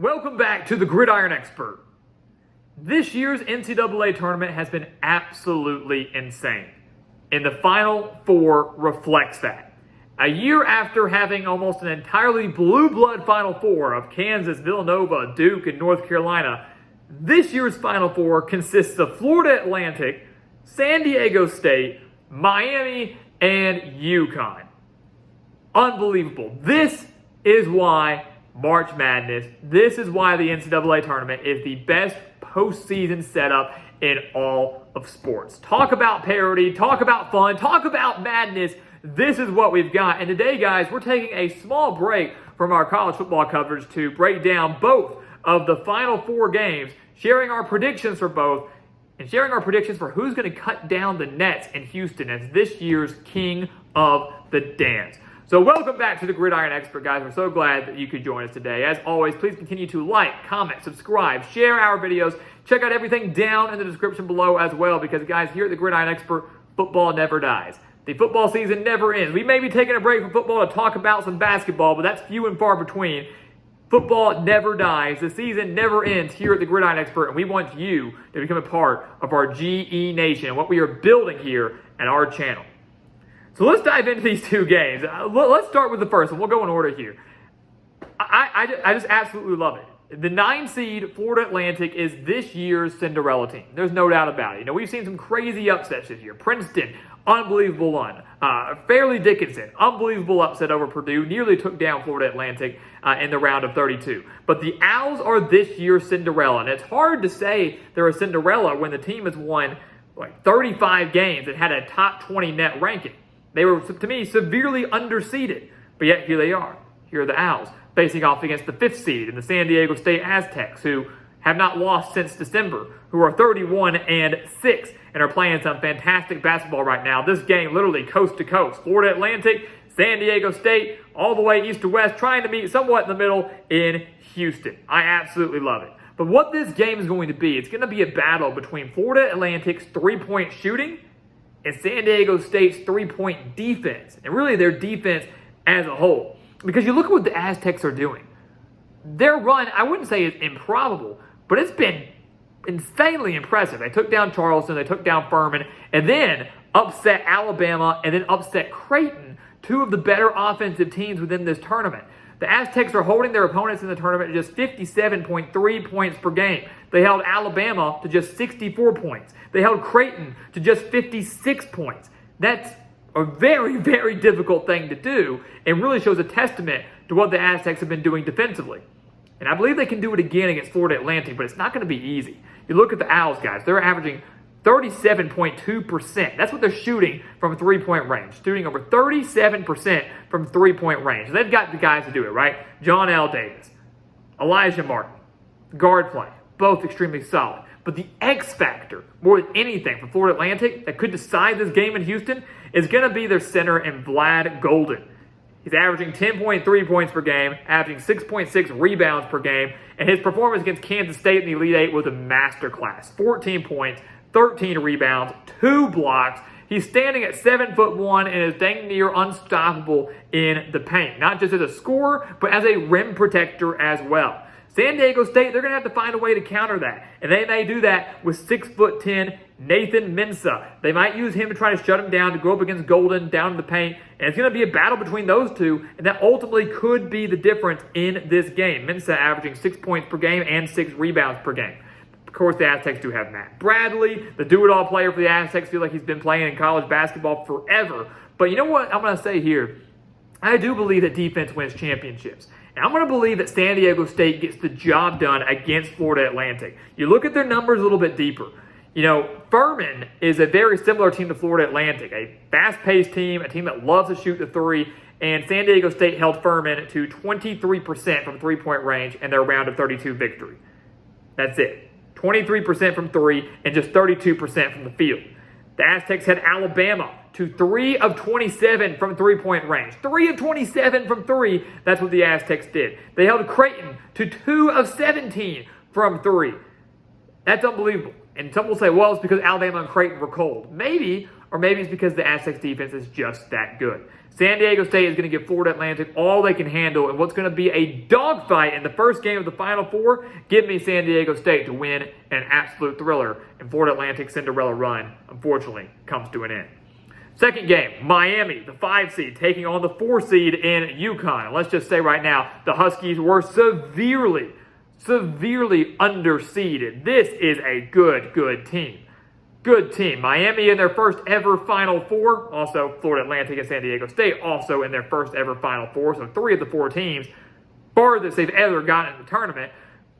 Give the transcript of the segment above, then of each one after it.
Welcome back to the Gridiron Expert. This year's NCAA tournament has been absolutely insane, and the Final Four reflects that. A year after having almost an entirely blue blood Final Four of Kansas, Villanova, Duke, and North Carolina, this year's Final Four consists of Florida Atlantic, San Diego State, Miami, and UCONN. Unbelievable. This is why March Madness, this is why the NCAA tournament is the best postseason setup in all of sports. Talk about parity, talk about fun, talk about madness. This is what we've got. And today, guys, we're taking a small break from our college football coverage to break down both of the Final Four games, sharing our predictions for both, and sharing our predictions for who's going to cut down the nets in Houston as this year's king of the dance. So welcome back to the Gridiron Expert, guys. We're so glad that you could join us today. As always, please continue to like, comment, subscribe, share our videos. Check out everything down in the description below as well because, guys, here at the Gridiron Expert, football never dies. The football season never ends. We may be taking a break from football to talk about some basketball, but that's few and far between. Football never dies. The season never ends here at the Gridiron Expert, and we want you to become a part of our GE Nation and what we are building here at our channel. So let's dive into these two games. Let's start with the first one. We'll go in order here. I just absolutely love it. The 9 seed Florida Atlantic is this year's Cinderella team. There's no doubt about it. You know, we've seen some crazy upsets this year. Princeton, unbelievable one. Fairleigh Dickinson, unbelievable upset over Purdue. Nearly took down Florida Atlantic in the round of 32. But the Owls are this year's Cinderella. And it's hard to say they're a Cinderella when the team has won like 35 games and had a top 20 net ranking. They were, to me, severely underseeded. But yet, here they are. Here are the Owls, facing off against the 5th seed in the San Diego State Aztecs, who have not lost since December, who are 31-6 and are playing some fantastic basketball right now. This game, literally coast to coast. Florida Atlantic, San Diego State, all the way east to west, trying to meet somewhat in the middle in Houston. I absolutely love it. But what this game is going to be, it's going to be a battle between Florida Atlantic's three-point shooting and San Diego State's three-point defense, and really their defense as a whole. Because you look at what the Aztecs are doing. Their run, I wouldn't say is improbable, but it's been insanely impressive. They took down Charleston, they took down Furman, and then upset Alabama, and then upset Creighton, two of the better offensive teams within this tournament. The Aztecs are holding their opponents in the tournament to just 57.3 points per game. They held Alabama to just 64 points. They held Creighton to just 56 points. That's a very, very difficult thing to do and really shows a testament to what the Aztecs have been doing defensively. And I believe they can do it again against Florida Atlantic, but it's not going to be easy. You look at the Owls, guys. They're averaging 37.2%. That's what they're shooting from three-point range. Shooting over 37% from three-point range. They've got the guys to do it, right? John L. Davis, Elijah Martin, guard play, both extremely solid. But the X factor, more than anything, for Florida Atlantic that could decide this game in Houston is going to be their center in Vlad Golden. He's averaging 10.3 points per game, averaging 6.6 rebounds per game, and his performance against Kansas State in the Elite Eight was a masterclass. 14 points, 13 rebounds, 2 blocks. He's standing at 7'1" and is dang near unstoppable in the paint. Not just as a scorer, but as a rim protector as well. San Diego State, they're going to have to find a way to counter that. And they may do that with 6'10" Nathan Mensah. They might use him to try to shut him down, to go up against Golden, down in the paint. And it's going to be a battle between those two. And that ultimately could be the difference in this game. Mensah averaging 6 points per game and 6 rebounds per game. Of course, the Aztecs do have Matt Bradley, the do-it-all player for the Aztecs. Feel like he's been playing in college basketball forever. But you know what I'm going to say here? I do believe that defense wins championships. And I'm going to believe that San Diego State gets the job done against Florida Atlantic. You look at their numbers a little bit deeper. You know, Furman is a very similar team to Florida Atlantic, a fast-paced team, a team that loves to shoot the three, and San Diego State held Furman to 23% from three-point range in their round of 32 victory. That's it. 23% from three and just 32% from the field. The Aztecs had Alabama to 3 of 27 from three-point range. 3 of 27 from three. That's what the Aztecs did. They held Creighton to 2 of 17 from three. That's unbelievable. And some will say, well, it's because Alabama and Creighton were cold. Maybe, or maybe it's because the Aztecs defense is just that good. San Diego State is going to give Florida Atlantic all they can handle in what's going to be a dogfight in the first game of the Final Four. Give me San Diego State to win an absolute thriller, and Florida Atlantic's Cinderella run, unfortunately, comes to an end. Second game, Miami, the 5 seed, taking on the 4 seed in UConn. And let's just say right now, the Huskies were severely underseeded. This is a good team. Good team. Miami in their first ever Final Four. Also, Florida Atlantic and San Diego State also in their first ever Final Four. So 3 of the 4 teams farthest they've ever gotten in the tournament.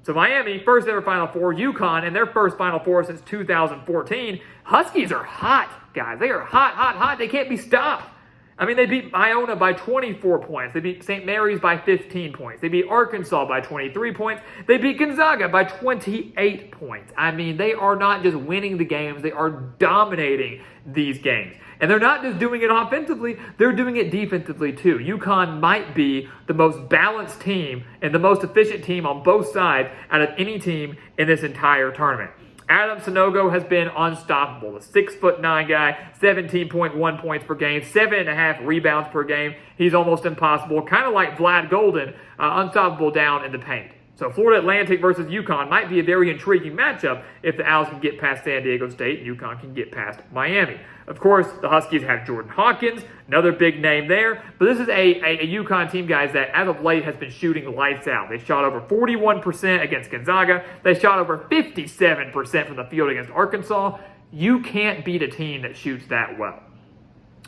So Miami, first ever Final Four. UConn in their first Final Four since 2014. Huskies are hot, guys. They are hot. They can't be stopped. I mean, they beat Iona by 24 points. They beat St. Mary's by 15 points. They beat Arkansas by 23 points. They beat Gonzaga by 28 points. I mean, they are not just winning the games. They are dominating these games. And they're not just doing it offensively. They're doing it defensively, too. UConn might be the most balanced team and the most efficient team on both sides out of any team in this entire tournament. Adam Sanogo has been unstoppable. The 6'9" guy, 17.1 points per game, 7.5 rebounds per game. He's almost impossible. Kind of like Vlad Golden, unstoppable down in the paint. So Florida Atlantic versus UConn might be a very intriguing matchup if the Owls can get past San Diego State and UConn can get past Miami. Of course, the Huskies have Jordan Hawkins, another big name there. But this is a UConn team, guys, that as of late has been shooting lights out. They shot over 41% against Gonzaga. They shot over 57% from the field against Arkansas. You can't beat a team that shoots that well.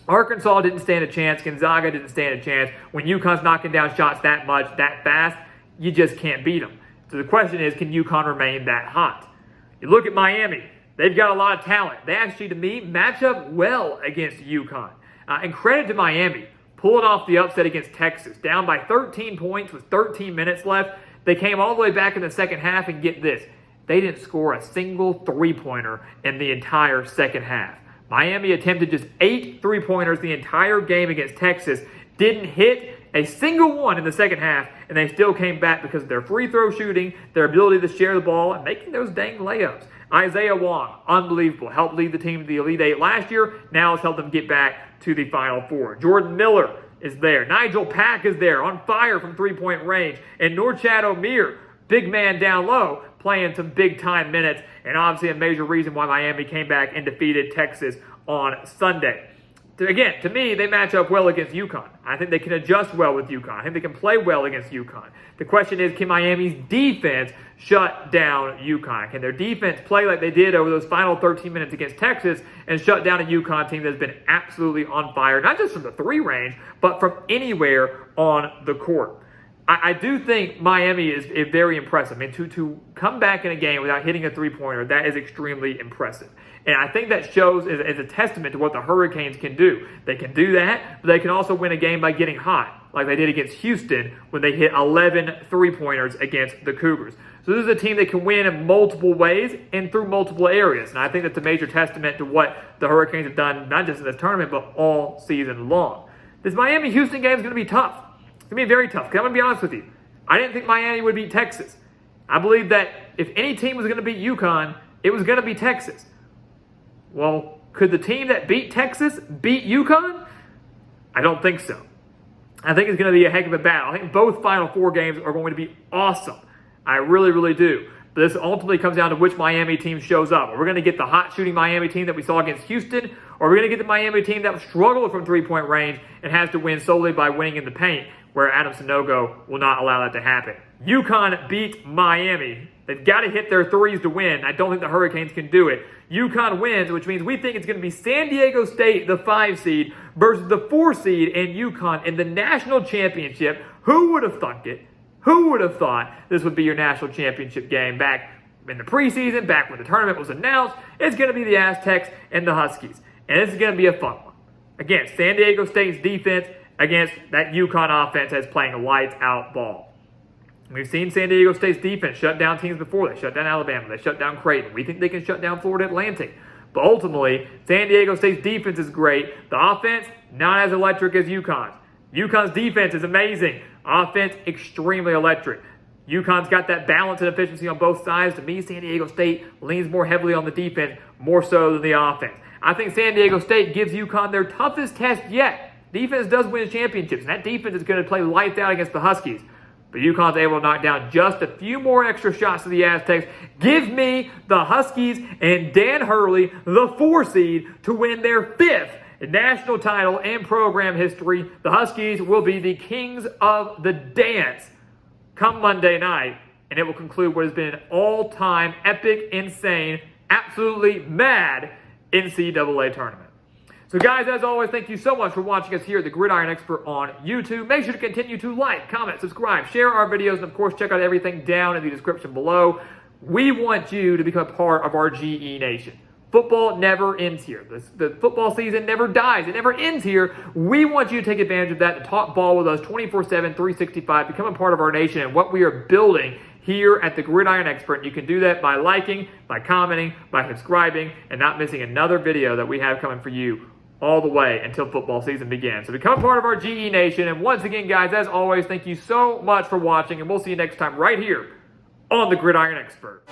Arkansas didn't stand a chance. Gonzaga didn't stand a chance. When UConn's knocking down shots that much, that fast, you just can't beat them. So the question is, can UConn remain that hot? You look at Miami. They've got a lot of talent. They actually, to me, match up well against UConn. And credit to Miami, pulling off the upset against Texas. Down by 13 points with 13 minutes left. They came all the way back in the second half, and get this. They didn't score a single three-pointer in the entire second half. Miami attempted just 8 three-pointers the entire game against Texas. Didn't hit a single one in the second half, and they still came back because of their free throw shooting, their ability to share the ball, and making those dang layups. Isaiah Wong, unbelievable. Helped lead the team to the Elite Eight last year. Now has helped them get back to the Final Four. Jordan Miller is there. Nigel Pack is there, on fire from three-point range. And Norchad Omier, big man down low, playing some big-time minutes. And obviously a major reason why Miami came back and defeated Texas on Sunday. Again, to me, they match up well against UConn. I think they can adjust well with UConn. I think they can play well against UConn. The question is, can Miami's defense shut down UConn? Can their defense play like they did over those final 13 minutes against Texas and shut down a UConn team that's been absolutely on fire, not just from the 3 range, but from anywhere on the court? I do think Miami is very impressive. I mean, to come back in a game without hitting a three-pointer, that is extremely impressive. And I think that shows as a testament to what the Hurricanes can do. They can do that, but they can also win a game by getting hot, like they did against Houston when they hit 11 three-pointers against the Cougars. So this is a team that can win in multiple ways and through multiple areas. And I think that's a major testament to what the Hurricanes have done, not just in this tournament, but all season long. This Miami-Houston game is going to be tough. It's going to be very tough. I'm going to be honest with you. I didn't think Miami would beat Texas. I believe that if any team was going to beat UConn, it was going to be Texas. Well, could the team that beat Texas beat UConn? I don't think so. I think it's going to be a heck of a battle. I think both Final Four games are going to be awesome. I really, really do. But this ultimately comes down to which Miami team shows up. Are we going to get the hot shooting Miami team that we saw against Houston? Or are we going to get the Miami team that struggled from three-point range and has to win solely by winning in the paint, where Adam Sanogo will not allow that to happen? UConn beat Miami. They've got to hit their threes to win. I don't think the Hurricanes can do it. UConn wins, which means we think it's going to be San Diego State, the 5 seed, versus the 4 seed in UConn in the national championship. Who would have thunk it? Who would have thought this would be your national championship game back in the preseason, back when the tournament was announced? It's going to be the Aztecs and the Huskies. And this is going to be a fun one. Again, San Diego State's defense against that UConn offense that's playing a lights-out ball. We've seen San Diego State's defense shut down teams before. They shut down Alabama. They shut down Creighton. We think they can shut down Florida Atlantic. But ultimately, San Diego State's defense is great. The offense, not as electric as UConn's. UConn's defense is amazing. Offense, extremely electric. UConn's got that balance and efficiency on both sides. To me, San Diego State leans more heavily on the defense, more so than the offense. I think San Diego State gives UConn their toughest test yet. Defense does win championships, and that defense is going to play lights out against the Huskies. But UConn's able to knock down just a few more extra shots to the Aztecs. Give me the Huskies and Dan Hurley, the 4 seed, to win their 5th national title in program history. The Huskies will be the kings of the dance come Monday night, and it will conclude what has been an all-time epic, insane, absolutely mad NCAA tournament. So guys, as always, thank you so much for watching us here at the Gridiron Expert on YouTube. Make sure to continue to like, comment, subscribe, share our videos, and of course, check out everything down in the description below. We want you to become a part of our GE Nation. Football never ends here. The football season never dies. It never ends here. We want you to take advantage of that, to talk ball with us 24/7, 365, become a part of our nation and what we are building here at the Gridiron Expert. You can do that by liking, by commenting, by subscribing, and not missing another video that we have coming for you all the way until football season begins. So become a part of our GE Nation. And once again, guys, as always, thank you so much for watching, and we'll see you next time right here on the Gridiron Expert.